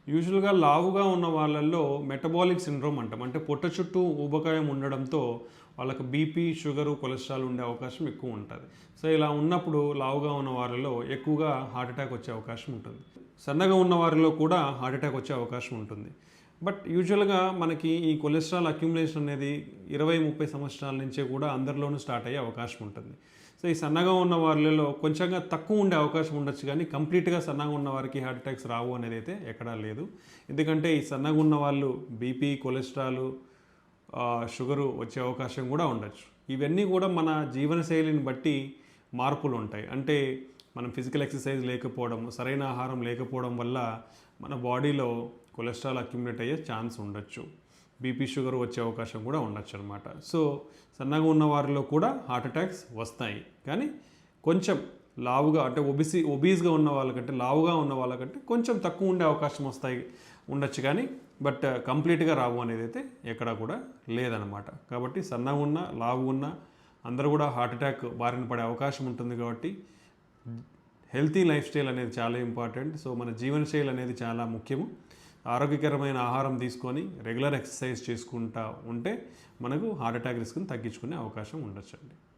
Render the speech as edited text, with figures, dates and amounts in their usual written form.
యూజువల్‌గా లావుగా ఉన్న వాళ్ళల్లో మెటబాలిక్ సిండ్రోమ్ అంటాం. అంటే పొట్ట చుట్టూ ఊబకాయం ఉండడంతో వాళ్ళకి బీపీ, షుగరు, కొలెస్ట్రాల్ ఉండే అవకాశం ఎక్కువ ఉంటది. సో, ఇలా ఉన్నప్పుడు లావుగా ఉన్న వారిలో ఎక్కువగా హార్ట్ అటాక్ వచ్చే అవకాశం ఉంటుంది. సన్నగా ఉన్న వారిలో కూడా హార్ట్ అటాక్ వచ్చే అవకాశం ఉంటుంది. బట్ యూజువల్‌గా మనకి ఈ కొలెస్ట్రాల్ అక్యుములేషన్ అనేది 20, 30 సంవత్సరాల నుంచే కూడా అందరిలోనూ స్టార్ట్ అయ్యే అవకాశం ఉంటుంది. సో, ఈ సన్నగా ఉన్న వాళ్ళలో కొంచెంగా తక్కువ ఉండే అవకాశం ఉండొచ్చు కానీ కంప్లీట్‌గా సన్నగా ఉన్న వారికి హార్ట్ అటాక్స్ రావు అనేది అయితే ఎక్కడా లేదు. ఎందుకంటే ఈ సన్నగా ఉన్న వాళ్ళు బీపీ, కొలెస్ట్రాలు, షుగరు వచ్చే అవకాశం కూడా ఉండొచ్చు. ఇవన్నీ కూడా మన జీవనశైలిని బట్టి మార్పులు ఉంటాయి. అంటే మనం ఫిజికల్ ఎక్సర్సైజ్ లేకపోవడం, సరైన ఆహారం లేకపోవడం వల్ల మన బాడీలో కొలెస్ట్రాల్ అక్యుములేట్ అయ్యే ఛాన్స్ ఉండొచ్చు. బీపీ, షుగర్ వచ్చే అవకాశం కూడా ఉండొచ్చు అనమాట. సో, సన్నగా ఉన్న వారిలో కూడా హార్ట్ అటాక్స్ వస్తాయి. కానీ కొంచెం లావుగా అంటే ఒబీస్‌గా ఉన్న వాళ్ళకంటే, లావుగా ఉన్న వాళ్ళకంటే కొంచెం తక్కువ ఉండే అవకాశం ఉండొచ్చు కానీ బట్ కంప్లీట్‌గా రావు అనేది అయితే ఎక్కడా కూడా లేదనమాట. కాబట్టి సన్నగా ఉన్న, లావుగా ఉన్న అందరూ కూడా హార్ట్ అటాక్ బారిన పడే అవకాశం ఉంటుంది కాబట్టి హెల్తీ లైఫ్ స్టైల్ అనేది చాలా ఇంపార్టెంట్. సో, మన జీవనశైలి అనేది చాలా ముఖ్యము. ఆరోగ్యకరమైన ఆహారం తీసుకొని రెగ్యులర్ ఎక్సర్సైజ్ చేసుకుంటా ఉంటే మనకు హార్ట్ అటాక్ రిస్క్ని తగ్గించుకునే అవకాశం ఉండొచ్చండి.